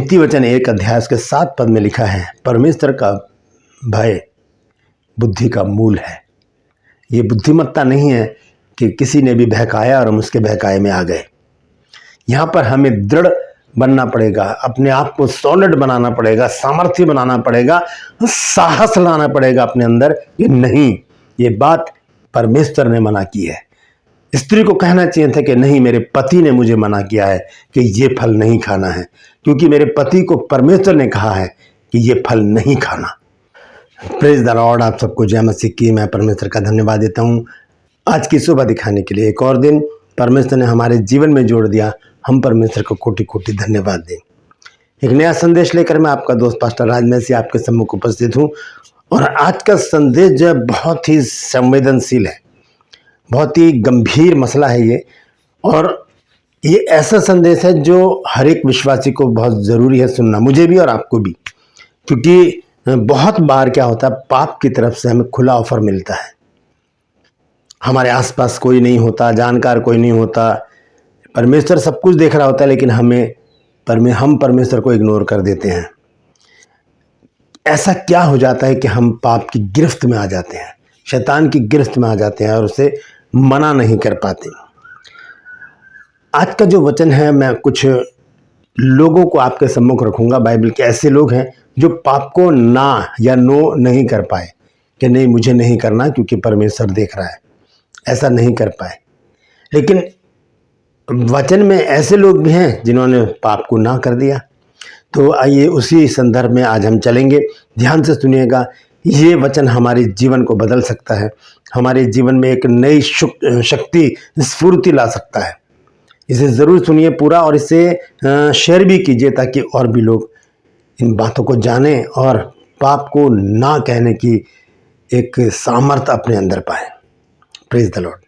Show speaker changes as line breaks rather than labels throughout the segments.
नीति वचन 1 अध्याय के 7 पद में लिखा है, परमेश्वर का भय बुद्धि का मूल है। ये बुद्धिमत्ता नहीं है कि किसी ने भी बहकाया और हम उसके बहकाए में आ गए। यहाँ पर हमें दृढ़ बनना पड़ेगा, अपने आप को सॉलिड बनाना पड़ेगा, सामर्थ्य बनाना पड़ेगा, साहस लाना पड़ेगा अपने अंदर कि नहीं, ये बात परमेश्वर ने मना की है। स्त्री को कहना चाहिए था कि नहीं, मेरे पति ने मुझे मना किया है कि ये फल नहीं खाना है, क्योंकि मेरे पति को परमेश्वर ने कहा है कि ये फल नहीं खाना। Praise the Lord. आप सबको जय मसीह की मैं परमेश्वर का धन्यवाद देता हूँ। आज की सुबह दिखाने के लिए एक और दिन परमेश्वर ने हमारे जीवन में जोड़ दिया। हम परमेश्वर को कोटि कोटि धन्यवाद दें। एक नया संदेश लेकर मैं आपका दोस्त पास्टर राज मैसी आपके सम्मुख उपस्थित हूँ। और आज का संदेश जो है बहुत ही संवेदनशील है, बहुत ही गंभीर मसला है ये। और ये ऐसा संदेश है जो हर एक विश्वासी को बहुत ज़रूरी है सुनना, मुझे भी और आपको भी। क्योंकि बहुत बार क्या होता है, पाप की तरफ से हमें खुला ऑफर मिलता है। हमारे आसपास कोई नहीं होता, जानकार कोई नहीं होता, परमेश्वर सब कुछ देख रहा होता है, लेकिन हम परमेश्वर को इग्नोर कर देते हैं। ऐसा क्या हो जाता है कि हम पाप की गिरफ्त में आ जाते हैं, शैतान की गिरफ्त में आ जाते हैं और उसे मना नहीं कर पाते। आज का जो वचन है, मैं कुछ लोगों को आपके सम्मुख रखूंगा। बाइबल के ऐसे लोग हैं जो पाप को ना या नो नहीं कर पाए कि नहीं, मुझे नहीं करना क्योंकि परमेश्वर देख रहा है, ऐसा नहीं कर पाए। लेकिन वचन में ऐसे लोग भी हैं जिन्होंने पाप को ना कर दिया। तो आइए उसी संदर्भ में आज हम चलेंगे। ध्यान से सुनिएगा, ये वचन हमारे जीवन को बदल सकता है, हमारे जीवन में एक नई शक्ति स्फूर्ति ला सकता है। इसे ज़रूर सुनिए पूरा और इसे शेयर भी कीजिए ताकि और भी लोग इन बातों को जानें और पाप को ना कहने की एक सामर्थ्य अपने अंदर पाए। Praise the Lord.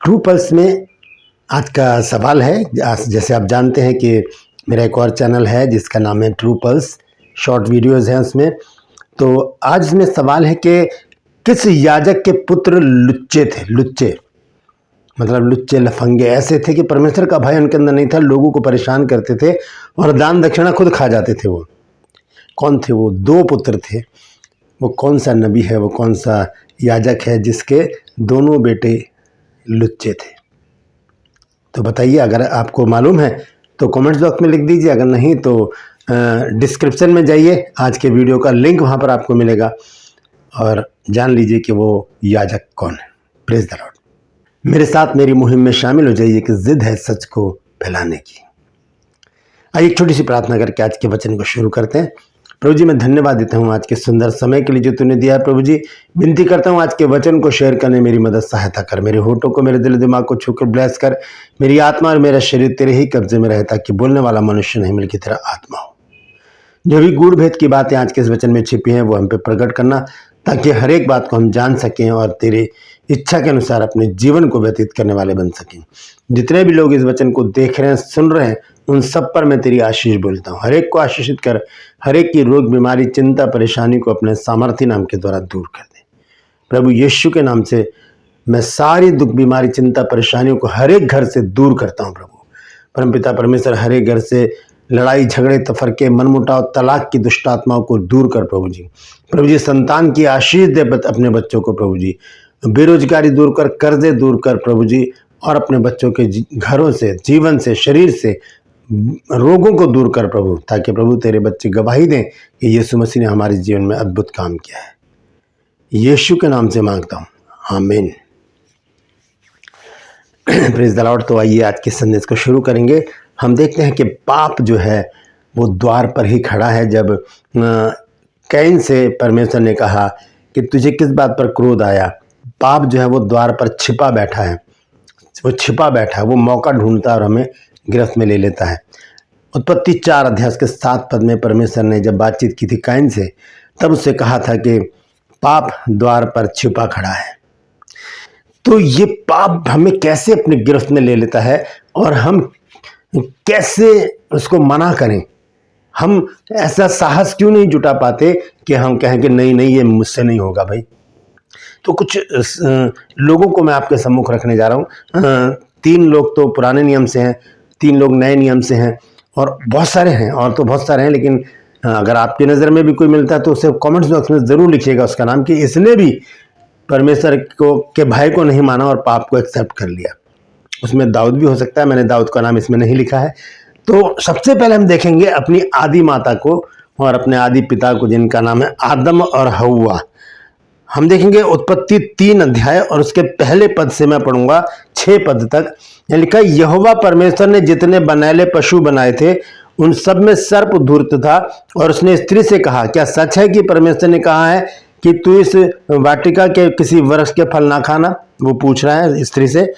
True pulse में आज का सवाल है, जैसे आप जानते हैं कि मेरा एक और चैनल है जिसका नाम है ट्रू पल्स, शॉर्ट वीडियोज़ हैं उसमें। तो आज इसमें सवाल है कि किस याजक के पुत्र लुच्चे थे? लुच्चे मतलब लुच्चे लफंगे ऐसे थे कि परमेश्वर का भय उनके अंदर नहीं था, लोगों को परेशान करते थे और दान दक्षिणा खुद खा जाते थे। वो कौन थे? वो 2 पुत्र थे। वो कौन सा नबी है, वो कौन सा याजक है जिसके दोनों बेटे लुच्चे थे? तो बताइए, अगर आपको मालूम है तो कमेंट्स बॉक्स में लिख दीजिए, अगर नहीं तो डिस्क्रिप्शन में जाइए, आज के वीडियो का लिंक वहाँ पर आपको मिलेगा और जान लीजिए कि वो याजक कौन है। Praise the Lord. मेरे साथ मेरी मुहिम में शामिल हो जाइए कि जिद है सच को फैलाने की। आइए एक छोटी सी प्रार्थना करके आज के वचन को शुरू करते हैं। प्रभु जी, मैं धन्यवाद देता हूँ आज के सुंदर समय के लिए जो तूने दिया है। प्रभु जी, विनती करता हूँ आज के वचन को शेयर करने मेरी मदद सहायता कर। मेरे होठों को, मेरे दिल दिमाग को छूकर ब्लेस कर। मेरी आत्मा और मेरा शरीर तेरे ही कब्जे में रहे ताकि बोलने वाला मनुष्य नहीं बल्कि तेरा आत्मा हो। जो भी गूढ़ भेद की बातें आज के इस वचन में छिपी हैं वो हम पे प्रकट करना ताकि हर एक बात को हम जान सकें और तेरे इच्छा के अनुसार अपने जीवन को व्यतीत करने वाले बन सकें। जितने भी लोग इस वचन को देख रहे हैं, सुन रहे हैं, उन सब पर मैं तेरी आशीष बोलता हूँ। हर एक को आशीषित कर, हर एक की रोग बीमारी चिंता परेशानी को अपने सामर्थ्य नाम के द्वारा दूर कर दे। प्रभु यीशु के नाम से मैं सारी दुख बीमारी चिंता परेशानियों को हर एक घर से दूर करता हूँ। प्रभु परमपिता परमेश्वर, हर एक घर से लड़ाई झगड़े तफरके मनमुटाव तलाक की दुष्ट आत्माओं को दूर कर। प्रभु जी संतान की आशीष दे अपने बच्चों को। प्रभु जी बेरोजगारी दूर कर, कर्जे दूर कर प्रभु जी, और अपने बच्चों के घरों से, जीवन से, शरीर से रोगों को दूर कर प्रभु, ताकि प्रभु तेरे बच्चे गवाही दें कि यीशु मसीह ने हमारे जीवन में अद्भुत काम किया है। यीशु के नाम से मांगता हूँ, आमीन। Praise the Lord. तो आइए आज के संदेश को शुरू करेंगे। हम देखते हैं कि पाप जो है वो द्वार पर ही खड़ा है। जब कैन से परमेश्वर ने कहा कि तुझे किस बात पर क्रोध आया, पाप जो है वो द्वार पर छिपा बैठा है, वो छिपा बैठा है, वो मौका ढूंढता है और हमें गिरफ्त में ले लेता है। उत्पत्ति 4 अध्याय के 7 पद में परमेश्वर ने जब बातचीत की थी कैन से, तब उससे कहा था कि पाप द्वार पर छिपा खड़ा है। तो ये पाप हमें कैसे अपनी गिरफ्त में ले लेता है और हम कैसे उसको मना करें? हम ऐसा साहस क्यों नहीं जुटा पाते कि हम कहें कि नहीं नहीं, ये मुझसे नहीं होगा भाई। तो कुछ लोगों को मैं आपके सम्मुख रखने जा रहा हूँ। 3 लोग तो पुराने नियम से हैं, 3 लोग नए नियम से हैं और बहुत सारे हैं, और तो बहुत सारे हैं, लेकिन अगर आपकी नज़र में भी कोई मिलता है तो उसे कमेंट्स बॉक्स में ज़रूर लिखिएगा उसका नाम, कि इसने भी परमेश्वर को के भाई को नहीं माना और पाप को एक्सेप्ट कर लिया। उसमें दाऊद भी हो सकता है, मैंने दाऊद का नाम इसमें नहीं लिखा है। तो सबसे पहले हम देखेंगे अपनी आदि माता को और अपने आदि पिता को, जिनका नाम है आदम और हव्वा। हम देखेंगे उत्पत्ति 3 अध्याय और उसके पहले पद से मैं पढ़ूंगा 6 पद तक। यहाँ लिखा है, यहोवा परमेश्वर ने जितने बनैले पशु बनाए थे उन सब में सर्प धूर्त था, और उसने स्त्री से कहा, क्या सच है कि परमेश्वर ने कहा है कि तू इस वाटिका के किसी वृक्ष के फल ना खाना? वो पूछ रहा है स्त्री से।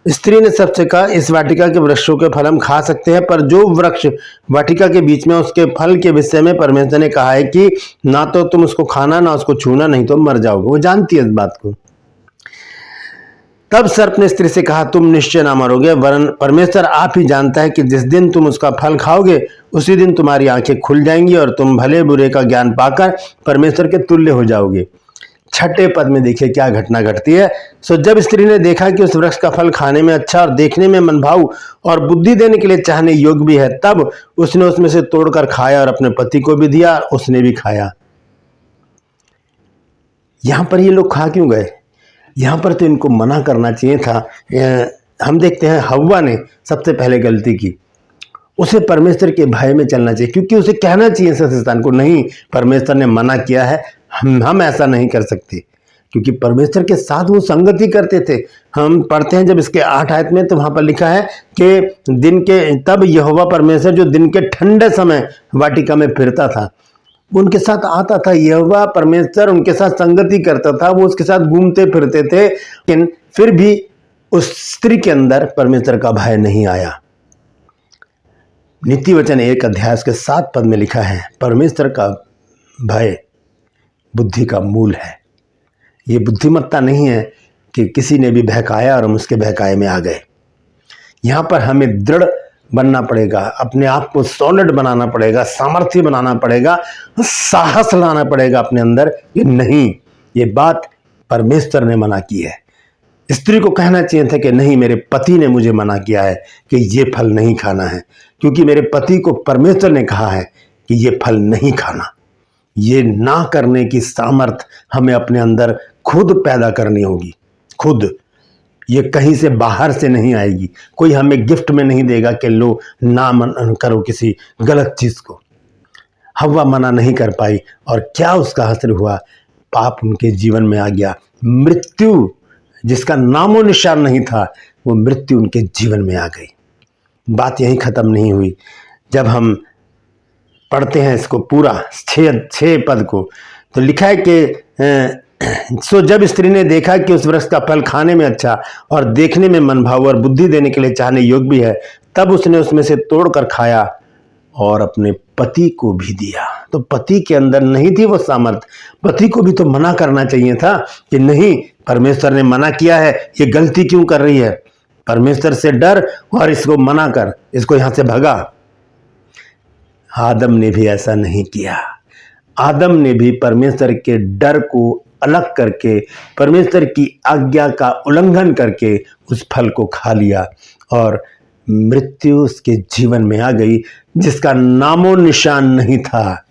स्त्री ने सबसे कहा, इस वाटिका के वृक्षों के फल हम खा सकते हैं, पर जो वृक्ष वाटिका के बीच में उसके फल के विषय में परमेश्वर ने कहा है कि ना तो तुम उसको खाना ना उसको छूना, नहीं तो मर जाओगे। वो जानती है इस बात को। तब सर्प ने स्त्री से कहा, तुम निश्चय ना मरोगे, वरन परमेश्वर आप ही जानता है कि जिस दिन तुम उसका फल खाओगे उसी दिन तुम्हारी आंखें खुल जाएंगी और तुम भले बुरे का ज्ञान पाकर परमेश्वर के तुल्य हो जाओगे। 6 पद में देखिए क्या घटना घटती है। सो जब स्त्री ने देखा कि उस वृक्ष का फल खाने में अच्छा और देखने में मनभाऊ और बुद्धि देने के लिए चाहने योग्य भी है, तब उसने उसमें से तोड़कर खाया और अपने पति को भी दिया, उसने भी खाया। यहां पर ये लोग खा क्यों गए? यहां पर तो इनको मना करना चाहिए था। हम देखते हैं हव्वा ने सबसे पहले गलती की, उसे परमेश्वर के भय में चलना चाहिए, क्योंकि उसे कहना चाहिए शैतान को, नहीं परमेश्वर ने मना किया है, हम ऐसा नहीं कर सकते, क्योंकि परमेश्वर के साथ वो संगति करते थे। हम पढ़ते हैं जब इसके 8 आयत में, तो वहां पर लिखा है कि दिन के तब यहोवा परमेश्वर जो दिन के ठंडे समय वाटिका में फिरता था, उनके साथ आता था। यहोवा परमेश्वर उनके साथ संगति करता था, वो उसके साथ घूमते फिरते थे, लेकिन फिर भी उस स्त्री के अंदर परमेश्वर का भय नहीं आया। नीति वचन 1 अध्याय उसके 7 पद में लिखा है, परमेश्वर का भय बुद्धि का मूल है। ये बुद्धिमत्ता नहीं है कि किसी ने भी बहकाया और हम उसके बहकाए में आ गए। यहाँ पर हमें दृढ़ बनना पड़ेगा, अपने आप को सॉलिड बनाना पड़ेगा, सामर्थ्य बनाना पड़ेगा, साहस लाना पड़ेगा अपने अंदर कि नहीं, ये बात परमेश्वर ने मना की है। स्त्री को कहना चाहिए था कि नहीं, मेरे पति ने मुझे मना किया है कि ये फल नहीं खाना है, क्योंकि मेरे पति को परमेश्वर ने कहा है कि ये फल नहीं खाना। ये ना करने की सामर्थ हमें अपने अंदर खुद पैदा करनी होगी, खुद। ये कहीं से बाहर से नहीं आएगी, कोई हमें गिफ्ट में नहीं देगा कि लो ना मन करो किसी गलत चीज को। हव्वा मना नहीं कर पाई और क्या उसका असर हुआ? पाप उनके जीवन में आ गया, मृत्यु जिसका नामो निशान नहीं था, वो मृत्यु उनके जीवन में आ गई। बात यहीं खत्म नहीं हुई। जब हम पढ़ते हैं इसको पूरा 6 पद को, तो लिखा है कि सो जब स्त्री ने देखा कि उस वृक्ष का फल खाने में अच्छा और देखने में मनभाऊ और बुद्धि देने के लिए चाहने योग्य भी है, तब उसने उसमें से तोड़कर खाया और अपने पति को भी दिया। तो पति के अंदर नहीं थी वो सामर्थ। पति को भी तो मना करना चाहिए था कि नहीं, परमेश्वर ने मना किया है, ये गलती क्यों कर रही है? परमेश्वर से डर और इसको मना कर, इसको यहां से भगा। आदम ने भी ऐसा नहीं किया। आदम ने भी परमेश्वर के डर को अलग करके, परमेश्वर की आज्ञा का उल्लंघन करके उस फल को खा लिया और मृत्यु उसके जीवन में आ गई, जिसका नामो निशान नहीं था।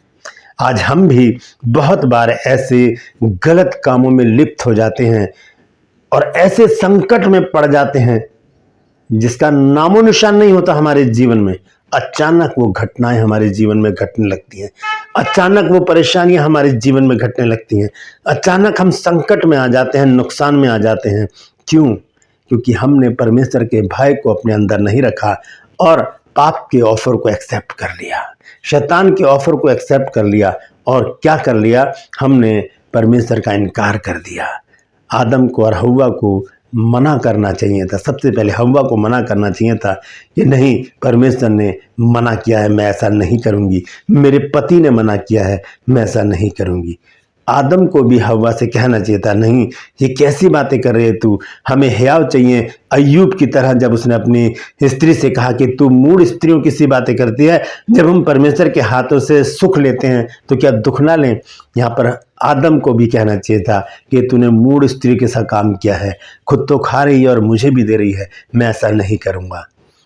आज हम भी बहुत बार ऐसे गलत कामों में लिप्त हो जाते हैं और ऐसे संकट में पड़ जाते हैं जिसका नामो निशान नहीं होता हमारे जीवन में। अचानक वो घटनाएं हमारे जीवन में घटने लगती हैं, अचानक वो परेशानियां हमारे जीवन में घटने लगती हैं, अचानक हम संकट में आ जाते हैं, नुकसान में आ जाते हैं। क्यों? क्योंकि हमने परमेश्वर के भय को अपने अंदर नहीं रखा और पाप के ऑफर को एक्सेप्ट कर लिया, शैतान के ऑफर को एक्सेप्ट कर लिया। और क्या कर लिया? हमने परमेश्वर का इनकार कर दिया। आदम को और हव्वा को मना करना चाहिए था, सबसे पहले हव्वा को मना करना चाहिए था कि नहीं, परमेश्वर ने मना किया है, मैं ऐसा नहीं करूंगी। मेरे पति ने मना किया है, मैं ऐसा नहीं करूंगी। आदम को भी हव्वा से कहना चाहिए था, नहीं, ये कैसी बातें कर रहे तू, हमें हयाव चाहिए। अय्यूब की तरह जब उसने अपनी स्त्री से कहा कि तू मूढ़ स्त्रियों की सी बातें करती है, जब हम परमेश्वर के हाथों से सुख लेते हैं तो क्या दुख ना लें। यहाँ पर आदम को भी कहना चाहिए था कि तूने मूढ़ स्त्री के साथ काम किया है, खुद तो खा रही है और मुझे भी दे रही है, मैं ऐसा नहीं करूँगा।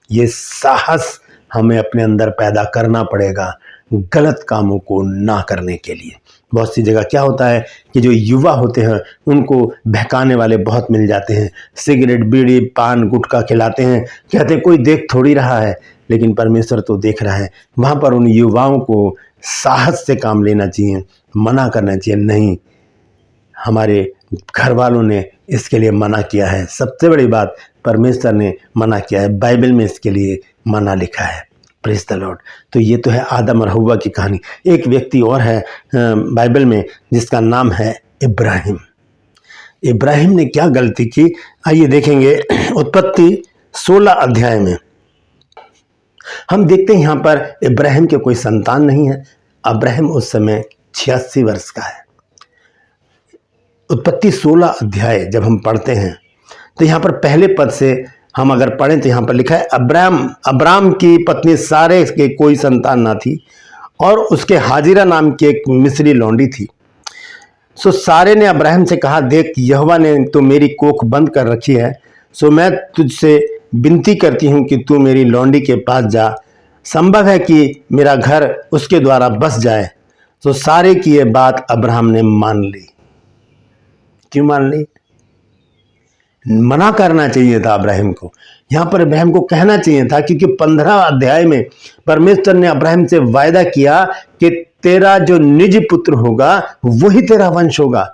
ये साहस हमें अपने अंदर पैदा करना पड़ेगा गलत कामों को ना करने के लिए। बहुत सी जगह क्या होता है कि जो युवा होते हैं उनको बहकाने वाले बहुत मिल जाते हैं, सिगरेट बीड़ी पान गुटखा खिलाते हैं, कहते हैं कोई देख थोड़ी रहा है, लेकिन परमेश्वर तो देख रहा है। वहाँ पर उन युवाओं को साहस से काम लेना चाहिए, मना करना चाहिए। नहीं, हमारे घर वालों ने इसके लिए मना किया है। सबसे बड़ी बात, परमेश्वर ने मना किया है, बाइबल में इसके लिए मना लिखा है। Praise the Lord. तो ये तो है आदम और हव्वा की कहानी। एक व्यक्ति और है बाइबल में जिसका नाम है इब्राहिम। इब्राहिम ने क्या गलती की, आइए देखेंगे। उत्पत्ति 16 अध्याय में हम देखते हैं यहाँ पर इब्राहिम के कोई संतान नहीं है। इब्राहिम उस समय 86 वर्ष का है। उत्पत्ति 16 अध्याय जब हम पढ़ते हैं तो यहाँ पर पहले पद से हम अगर पढ़ें तो यहाँ पर लिखा है, अब्राम की पत्नी सारे के कोई संतान ना थी और उसके हाजिरा नाम की एक मिस्री लौंडी थी। सो सारे ने अब्राहम से कहा, देख यहोवा ने तो मेरी कोख बंद कर रखी है, सो मैं तुझसे विनती करती हूँ कि तू मेरी लौंडी के पास जा, संभव है कि मेरा घर उसके द्वारा बस जाए। तो सारे की ये बात अब्राहम ने मान ली। क्यों मान ली? मना करना चाहिए था अब्राहम को। यहाँ पर अब्राहम को कहना चाहिए था, क्योंकि 15 अध्याय में परमेश्वर ने अब्राहम से वायदा किया कि तेरा जो निज पुत्र होगा वही तेरा वंश होगा।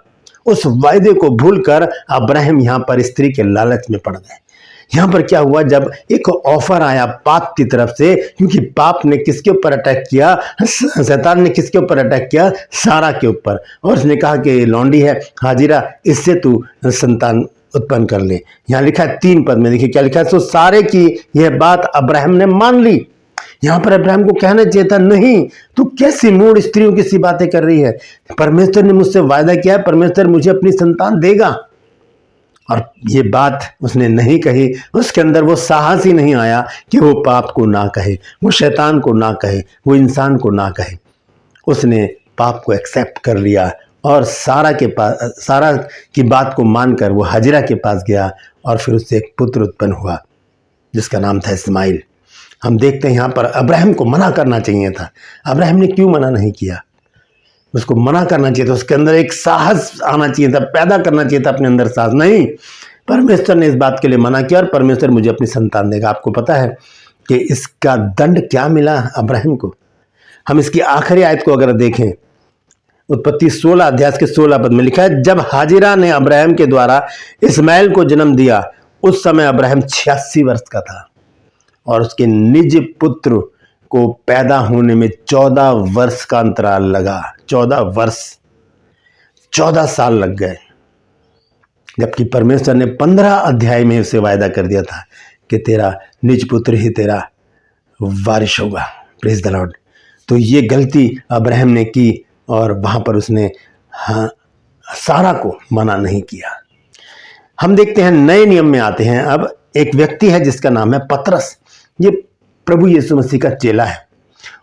उस वायदे को भूलकर अब्राहम यहाँ पर स्त्री के लालच में पड़ गए। यहाँ पर क्या हुआ, जब एक ऑफर आया पाप की तरफ से, क्योंकि पाप ने किसके ऊपर अटैक किया, शैतान ने किसके ऊपर अटैक किया, सारा के ऊपर। और उसने कहा कि लौंडी है हाजिरा, इससे तू संतान उत्पन्न कर ले। यहाँ लिखा है 3 पद में, देखिए क्या लिखा है, तो सारे की यह बात अब्राहम ने मान ली। यहाँ पर अब्राहम को कहना चाहिए था, नहीं तू कैसी मूढ़ स्त्रियों की सी बातें कर रही है, परमेश्वर ने मुझसे वायदा किया है, परमेश्वर मुझे अपनी संतान देगा। और ये बात उसने नहीं कही। उसके अंदर वो साहस ही नहीं आया कि वो पाप को ना कहे, वो शैतान को ना कहे, वो इंसान को ना कहे। उसने पाप को एक्सेप्ट कर लिया और सारा की बात को मानकर वो हाजिरा के पास गया और फिर उससे एक पुत्र उत्पन्न हुआ जिसका नाम था इस्माइल। हम देखते हैं यहाँ पर अब्राहम को मना करना चाहिए था। अब्राहम ने क्यों मना नहीं किया? उसको मना करना चाहिए था, उसके अंदर एक साहस आना चाहिए था, पैदा करना चाहिए था अपने अंदर साहस। नहीं, परमेश्वर ने इस बात के लिए मना किया और परमेश्वर मुझे अपनी संतान देगा। आपको पता है कि इसका दंड क्या मिला अब्राहम को? हम इसकी आखिरी आयत को अगर देखें, उत्पत्ति 16 अध्याय के 16 पद में लिखा है, जब हाजिरा ने अब्राहम के द्वारा इस्माइल को जन्म दिया उस समय अब्राहम 86 वर्ष का था और उसके निज पुत्र को पैदा होने में 14 वर्ष का अंतराल लगा। 14 वर्ष, 14 साल लग गए, जबकि परमेश्वर ने 15 अध्याय में उसे वायदा कर दिया था कि तेरा निज पुत्र ही तेरा वारिस होगा। Praise the Lord. तो ये गलती अब्राहम ने की और वहां पर उसने सारा को मना नहीं किया। हम देखते हैं नए नियम में आते हैं। अब एक व्यक्ति है जिसका नाम है पतरस। ये प्रभु यीशु मसीह का चेला है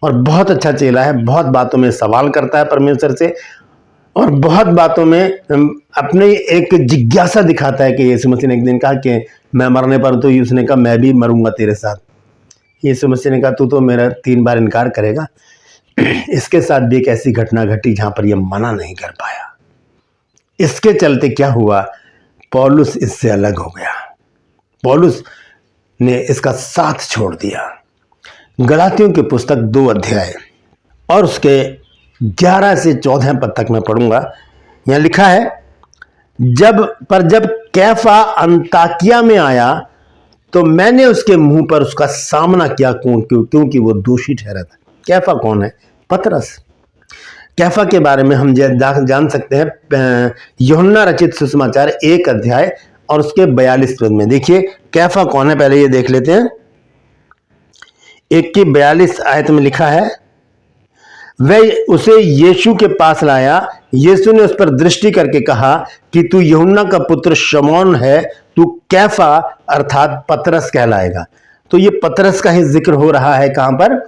और बहुत अच्छा चेला है। बहुत बातों में सवाल करता है परमेश्वर से और बहुत बातों में अपने एक जिज्ञासा दिखाता है कि यीशु मसीह ने एक दिन कहा कि मैं मरने पर, तो उसने कहा मैं भी मरूंगा तेरे साथ। यीशु मसीह ने कहा तू तो मेरा 3 बार इनकार करेगा। इसके साथ भी एक ऐसी घटना घटी जहां पर यह मना नहीं कर पाया। इसके चलते क्या हुआ, पौलुस इससे अलग हो गया। पौलुस ने इसका साथ छोड़ दिया। गलातियों की पुस्तक 2 अध्याय और उसके 11 से 14 पद तक मैं पढ़ूंगा। यहां लिखा है, जब कैफा अंताकिया में आया तो मैंने उसके मुंह पर उसका सामना किया, क्योंकि वो दोषी ठहरा था। कैफा कौन है? पतरस। कैफा के बारे में हम जान सकते हैं यूहन्ना रचित सुसमाचार 1 अध्याय और उसके 42 पद में। देखिए कैफा कौन है, पहले ये देख लेते हैं। 1 की 42 आयत में लिखा है, वह उसे यीशु के पास लाया। यीशु ने उस पर दृष्टि करके कहा कि तू यूहन्ना का पुत्र शमौन है, तू कैफा अर्थात पतरस कहलाएगा। तो ये पतरस का ही जिक्र हो रहा है कहां पर?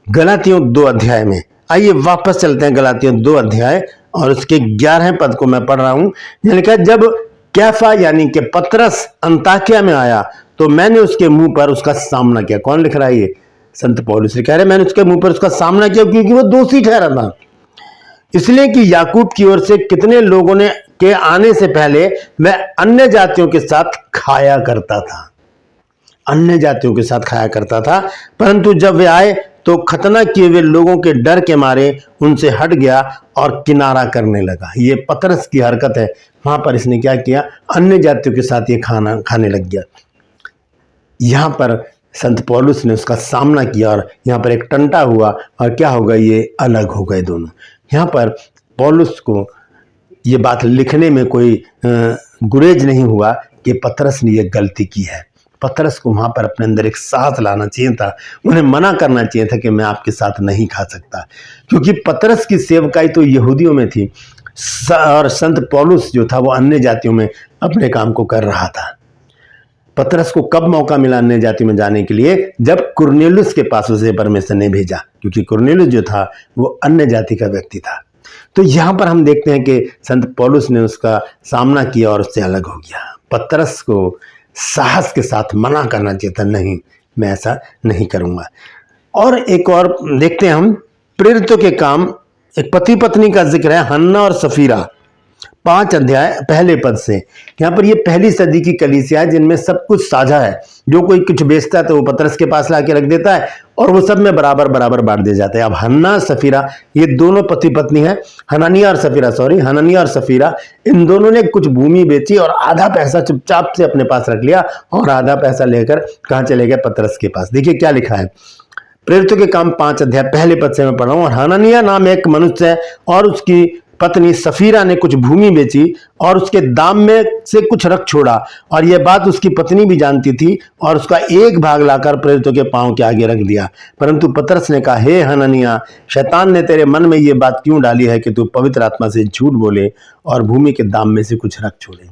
गलातियों 2 अध्याय में। आइए वापस चलते हैं गलातियों 2 अध्याय और उसके 11 पद को मैं पढ़ रहा हूं। यहां लिखा है, जब कैफा यानी कि पतरस अंताकिया में आया तो मैंने उसके मुंह पर उसका सामना किया। कौन लिख रहा है? ये संत पौलुस कह रहे मैंने उसके मुंह पर उसका सामना किया क्योंकि वो दोषी ठहरा था, इसलिए कि याकूब की ओर से कितने लोगों ने के आने से पहले मैं अन्य जातियों के साथ खाया करता था, अन्य जातियों के साथ खाया करता था, परंतु जब वे आए तो खतना किए हुए लोगों के डर के मारे उनसे हट गया और किनारा करने लगा। ये पतरस की हरकत है, वहां पर इसने क्या किया, अन्य जातियों के साथ ये खाने लग गया। यहां पर संत पौलुस ने उसका सामना किया और यहां पर एक टंटा हुआ और क्या होगा, ये अलग हो गए दोनों। यहां पर पौलुस को ये बात लिखने में कोई गुरेज नहीं हुआ कि पतरस ने ये गलती की है। पतरस को वहां पर अपने अंदर एक साथ लाना चाहिए था, उन्हें मना करना चाहिए था कि मैं आपके साथ नहीं खा सकता, क्योंकि पतरस की सेवकाई तो यहूदियों में थी और संत पौलुस जो था वो अन्य जातियों में अपने काम को कर रहा था। पतरस को कब मौका मिला अन्य जाति में जाने के लिए, जब कुरनेलियुस के पास उसे परमेश्वर ने भेजा, क्योंकि कुरनेलियुस जो था वो अन्य जाति का व्यक्ति था। तो यहां पर हम देखते हैं कि संत पौलुस ने उसका सामना किया और उससे अलग हो गया। पतरस को साहस के साथ मना करना चाहिए था, नहीं मैं ऐसा नहीं करूंगा। और एक और देखते हैं हम, प्रेरितों के काम, एक पति पत्नी का जिक्र है, हन्ना और सफीरा, 5 अध्याय पहले पद से। यहाँ पर ये पहली सदी की कलीसिया है जिनमें सब कुछ साझा है, जो कोई कुछ बेचता है तो वो पतरस के पास लाके रख देता है और वो सब में बराबर बराबर बांट दिया जाता है। अब हन्ना सफीरा ये दोनों पति पत्नी है, हननिया और सफीरा, इन दोनों ने कुछ भूमि बेची और आधा पैसा चुपचाप से अपने पास रख लिया और आधा पैसा लेकर कहाँ चले गए, पतरस के पास। देखिए क्या लिखा है, प्रेरितों के काम 5 अध्याय पहले पद से मैं पढ़ रहा हूं। और हननिया नाम एक मनुष्य है और उसकी पत्नी सफीरा ने कुछ भूमि बेची और उसके दाम में से कुछ रख छोड़ा, और यह बात उसकी पत्नी भी जानती थी और उसका एक भाग लाकर प्रेरितों के पांव के आगे रख दिया। परंतु पतरस ने कहा, हे हननिया, शैतान ने तेरे मन में ये बात क्यों डाली है कि तू पवित्र आत्मा से झूठ बोले और भूमि के दाम में से कुछ रख छोड़े।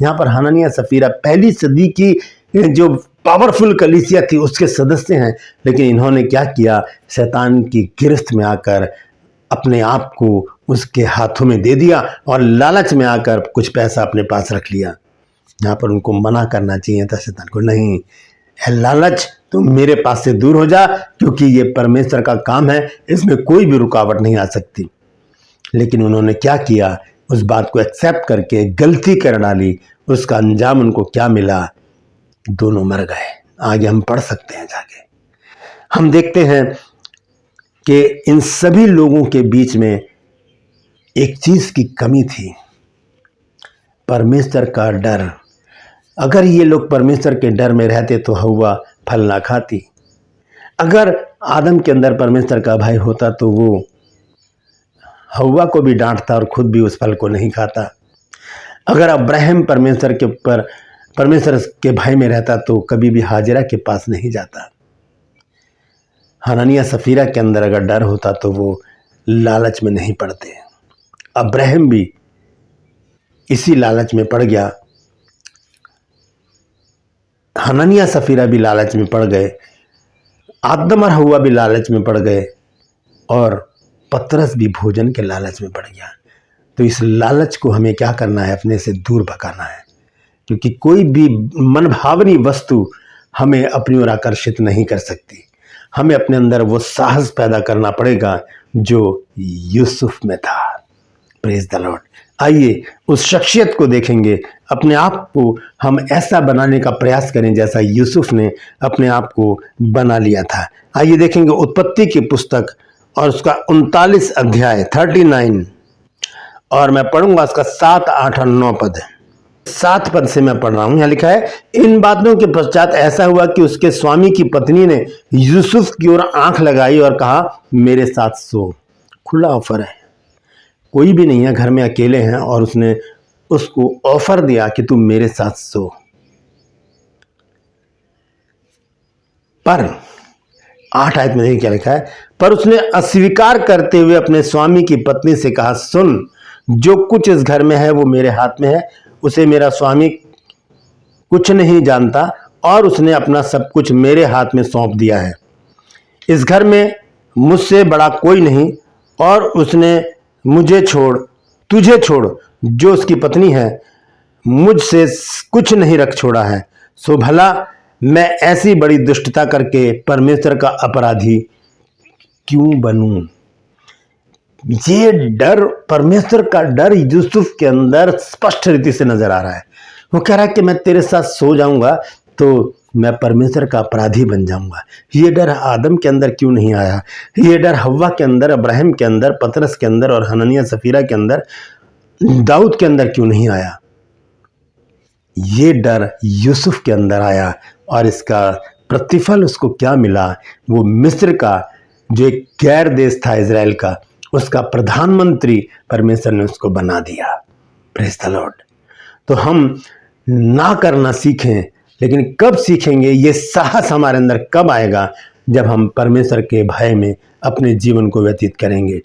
यहाँ पर हननिया सफीरा पहली सदी की जो पावरफुल कलीसिया थी उसके सदस्य हैं, लेकिन इन्होंने क्या किया, शैतान की गिरफ्त में आकर अपने आप को उसके हाथों में दे दिया और लालच में आकर कुछ पैसा अपने पास रख लिया। यहाँ पर उनको मना करना चाहिए था शैतान को, नहीं लालच तुम मेरे पास से दूर हो जा, क्योंकि ये परमेश्वर का काम है, इसमें कोई भी रुकावट नहीं आ सकती। लेकिन उन्होंने क्या किया, उस बात को एक्सेप्ट करके गलती कर डाली, उसका अंजाम उनको क्या मिला, दोनों मर गए। आगे हम पढ़ सकते हैं जाके, हम देखते हैं कि इन सभी लोगों के बीच में एक चीज की कमी थी, परमेश्वर का डर। अगर ये लोग परमेश्वर के डर में रहते तो हव्वा फल ना खाती। अगर आदम के अंदर परमेश्वर का भय होता तो वो हव्वा को भी डांटता और खुद भी उस फल को नहीं खाता। अगर अब्राहम परमेश्वर के भय में रहता तो कभी भी हाजिरा के पास नहीं जाता। हननिया सफीरा के अंदर अगर डर होता तो वो लालच में नहीं पड़ते। अब्राहम भी इसी लालच में पड़ गया, हननिया सफीरा भी लालच में पड़ गए, आदम और हव्वा भी लालच में पड़ गए और पतरस भी भोजन के लालच में पड़ गया। तो इस लालच को हमें क्या करना है, अपने से दूर भगाना है, क्योंकि कोई भी मनभावनी वस्तु हमें अपनी ओर आकर्षित नहीं कर सकती। हमें अपने अंदर वो साहस पैदा करना पड़ेगा जो यूसुफ में था। Praise the Lord. आइए उस शख्सियत को देखेंगे, अपने आप को हम ऐसा बनाने का प्रयास करें जैसा यूसुफ ने अपने आप को बना लिया था। आइए देखेंगे उत्पत्ति की पुस्तक और उसका 39 अध्याय 39, और मैं पढ़ूंगा उसका 7, 8 और 9 पद। 7 पद से मैं पढ़ रहा हूं। यहां लिखा है, इन बातों के पश्चात ऐसा हुआ कि उसके स्वामी की पत्नी ने यूसुफ की ओर आंख लगाई और कहा, मेरे साथ सो। खुला ऑफर है, कोई भी नहीं है, घर में अकेले हैं और उसने उसको ऑफर दिया कि तू मेरे साथ सो। पर 8 आयत में देखिए क्या लिखा है, पर उसने अस्वीकार करते हुए अपने स्वामी की पत्नी से कहा, सुन, जो कुछ इस घर में है वो मेरे हाथ में है, उसे मेरा स्वामी कुछ नहीं जानता और उसने अपना सब कुछ मेरे हाथ में सौंप दिया है। इस घर में मुझसे बड़ा कोई नहीं और उसने तुझे छोड़ जो उसकी पत्नी है, मुझसे कुछ नहीं रख छोड़ा है। सो भला मैं ऐसी बड़ी दुष्टता करके परमेश्वर का अपराधी क्यों बनूं? ये डर, परमेश्वर का डर यूसुफ के अंदर स्पष्ट रीति से नजर आ रहा है। वो कह रहा है कि मैं तेरे साथ सो जाऊंगा तो मैं परमेश्वर का अपराधी बन जाऊंगा। ये डर आदम के अंदर क्यों नहीं आया? ये डर हव्वा के अंदर, अब्राहम के अंदर, पतरस के अंदर और हननिया सफीरा के अंदर, दाऊद के अंदर क्यों नहीं आया? ये डर यूसुफ के अंदर आया और इसका प्रतिफल उसको क्या मिला? वो मिस्र का जो एक गैर देश था इजराइल का, उसका प्रधानमंत्री परमेश्वर ने उसको बना दिया। Praise the Lord. तो हम ना करना सीखें, लेकिन कब सीखेंगे? ये साहस हमारे अंदर कब आएगा? जब हम परमेश्वर के भय में अपने जीवन को व्यतीत करेंगे।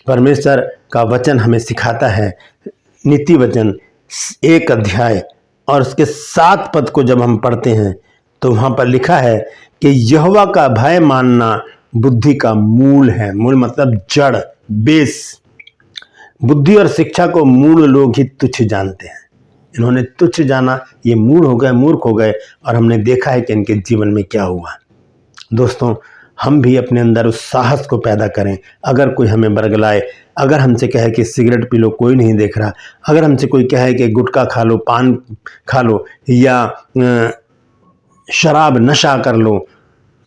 परमेश्वर का वचन हमें सिखाता है, नीति वचन 1 अध्याय और उसके 7 पद को जब हम पढ़ते हैं तो वहां पर लिखा है कि यहोवा का भय मानना बुद्धि का मूल है। मूल मतलब जड़, बेस। बुद्धि और शिक्षा को मूल लोग ही तुच्छ जानते हैं। इन्होंने तुच्छ जाना, ये मूढ़ हो गए, मूर्ख हो गए, और हमने देखा है कि इनके जीवन में क्या हुआ। दोस्तों, हम भी अपने अंदर उस साहस को पैदा करें। अगर कोई हमें बरगलाए, अगर हमसे कहे कि सिगरेट पी लो, कोई नहीं देख रहा, अगर हमसे कोई कहे कि गुटखा खा लो, पान खा लो, या शराब नशा कर लो,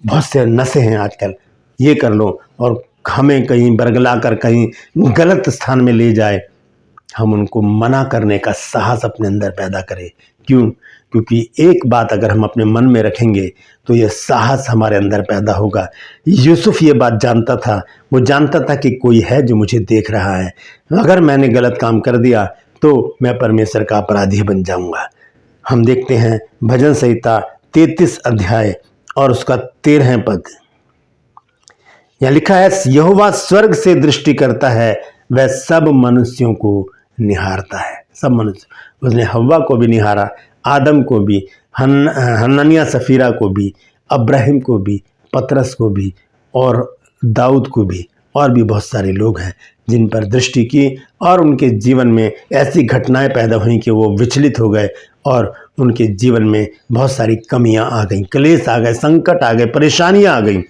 बहुत से नशे हैं आजकल, ये कर लो, और हमें कहीं बरगला कर कहीं गलत स्थान में ले जाए, हम उनको मना करने का साहस अपने अंदर पैदा करें। क्यों? क्योंकि एक बात अगर हम अपने मन में रखेंगे तो यह साहस हमारे अंदर पैदा होगा। यूसुफ ये बात जानता था, वो जानता था कि कोई है जो मुझे देख रहा है। अगर मैंने गलत काम कर दिया तो मैं परमेश्वर का अपराधी बन जाऊंगा। हम देखते हैं भजन संहिता 33 अध्याय और उसका 13 पद। यहाँ लिखा है, यहोवा स्वर्ग से दृष्टि करता है, वह सब मनुष्यों को निहारता है। सब मनुष्य, उसने हव्वा को भी निहारा, आदम को भी, हननिया सफीरा को भी, अब्राहिम को भी, पतरस को भी और दाऊद को भी, और भी बहुत सारे लोग हैं जिन पर दृष्टि की, और उनके जीवन में ऐसी घटनाएं पैदा हुई कि वो विचलित हो गए और उनके जीवन में बहुत सारी कमियां आ गई, क्लेश आ गए, संकट आ गए, परेशानियां आ गई।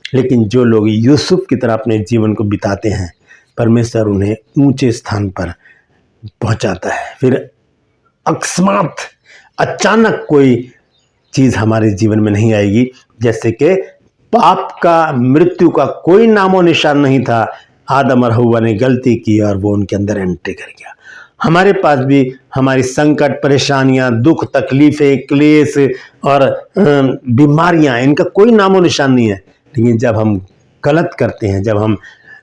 लेकिन जो लोग यूसुफ की तरह अपने जीवन को बिताते हैं, परमेश्वर उन्हें ऊंचे स्थान पर पहुंचाता है। फिर अकस्मात, अचानक कोई चीज हमारे जीवन में नहीं आएगी। जैसे कि पाप का, मृत्यु का कोई नामो निशान नहीं था। आदम और हव्वा ने गलती की और वो उनके अंदर एंट्री कर गया। हमारे पास भी हमारी संकट, परेशानियां, दुख, तकलीफें, क्लेश और बीमारियां, इनका कोई नामो निशान नहीं है। लेकिन जब हम गलत करते हैं, जब हम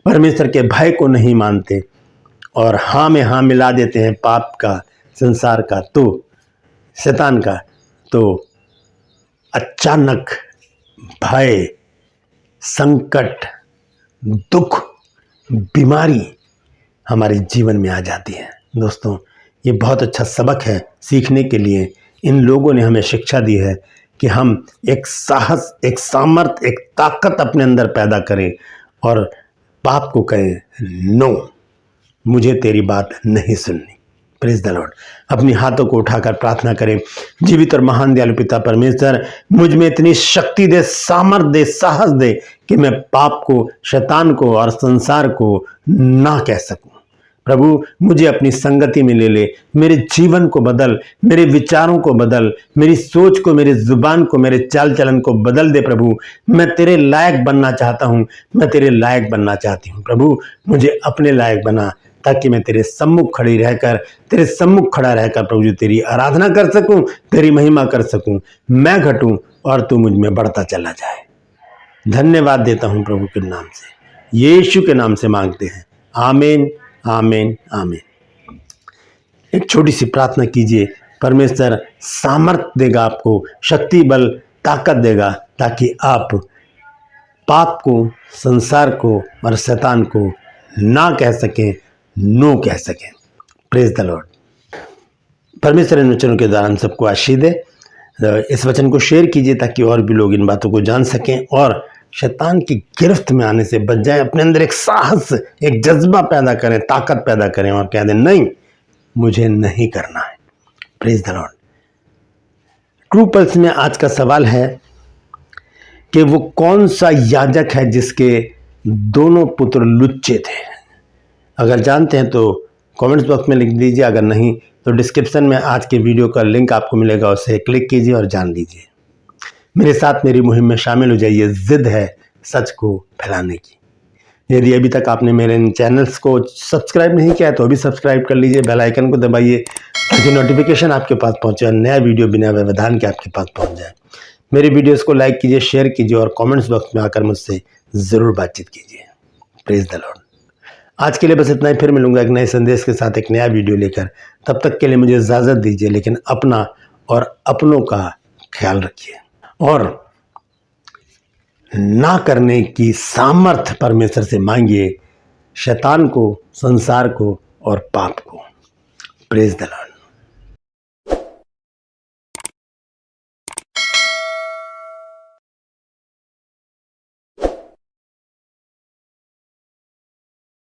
परमेश्वर के भय को नहीं मानते और हाँ में हाँ मिला देते हैं पाप का, संसार का, तो शैतान का, तो अचानक भय, संकट, दुख, बीमारी हमारे जीवन में आ जाती है। दोस्तों, ये बहुत अच्छा सबक है सीखने के लिए। इन लोगों ने हमें शिक्षा दी है कि हम एक साहस, एक सामर्थ्य, एक ताकत अपने अंदर पैदा करें और पाप को कहें, नो, मुझे तेरी बात नहीं सुननी। Praise the Lord. अपनी हाथों को उठाकर प्रार्थना करें। जीवित और महान दयालु पिता परमेश्वर, मुझ में इतनी शक्ति दे, सामर्थ्य दे, साहस दे कि मैं पाप को, शैतान को और संसार को ना कह सकूं। प्रभु, मुझे अपनी संगति में ले ले, मेरे जीवन को बदल, मेरे विचारों को बदल, मेरी सोच को, मेरी जुबान को, मेरे चाल चलन को बदल दे। प्रभु, मैं तेरे लायक बनना चाहता हूं, मैं तेरे लायक बनना चाहती हूं। प्रभु, मुझे अपने लायक बना, ताकि मैं तेरे सम्मुख खड़ी रहकर, तेरे सम्मुख खड़ा रहकर प्रभु जी तेरी आराधना कर सकूं, तेरी महिमा कर सकूं। मैं घटूं और तू मुझ में बढ़ता चला जाए। धन्यवाद देता हूं प्रभु के नाम से, यीशु के नाम से मांगते हैं। आमीन, आमीन, आमीन। एक छोटी सी प्रार्थना कीजिए। परमेश्वर सामर्थ्य देगा आपको, शक्ति, बल, ताकत देगा, ताकि आप पाप को, संसार को और शैतान को ना कह सकें, नो कह सकें। Praise the Lord. परमेश्वर इन वचनों के द्वारा हम सबको आशीष दे। इस वचन को शेयर कीजिए ताकि और भी लोग इन बातों को जान सकें और शैतान की गिरफ्त में आने से बच जाए। अपने अंदर एक साहस, एक जज्बा पैदा करें, ताकत पैदा करें और कह दें, नहीं, मुझे नहीं करना है। Praise the Lord. True pulse में आज का सवाल है कि वो कौन सा याजक है जिसके दोनों पुत्र लुच्चे थे। अगर जानते हैं तो कमेंट्स बॉक्स में लिख दीजिए, अगर नहीं तो डिस्क्रिप्शन में आज के वीडियो का लिंक आपको मिलेगा, उसे क्लिक कीजिए और जान लीजिए। मेरे साथ मेरी मुहिम में शामिल हो जाइए। जिद है सच को फैलाने की। यदि अभी तक आपने मेरे इन चैनल्स को सब्सक्राइब नहीं किया है तो अभी सब्सक्राइब कर लीजिए, बेल आइकन को दबाइए ताकि नोटिफिकेशन आपके पास पहुंचे और नया वीडियो बिना व्यवधान के आपके पास पहुंच जाए। मेरे वीडियोस को लाइक कीजिए, शेयर कीजिए और कमेंट्स बॉक्स में आकर मुझसे ज़रूर बातचीत कीजिए। Praise the Lord. आज के लिए बस इतना ही, फिर मिलूंगा एक नए संदेश के साथ, एक नया वीडियो लेकर। तब तक के लिए मुझे इजाज़त दीजिए, लेकिन अपना और अपनों का ख्याल रखिए और ना करने की सामर्थ्य परमेश्वर से मांगिए, शैतान को, संसार को और पाप को। Praise the Lord.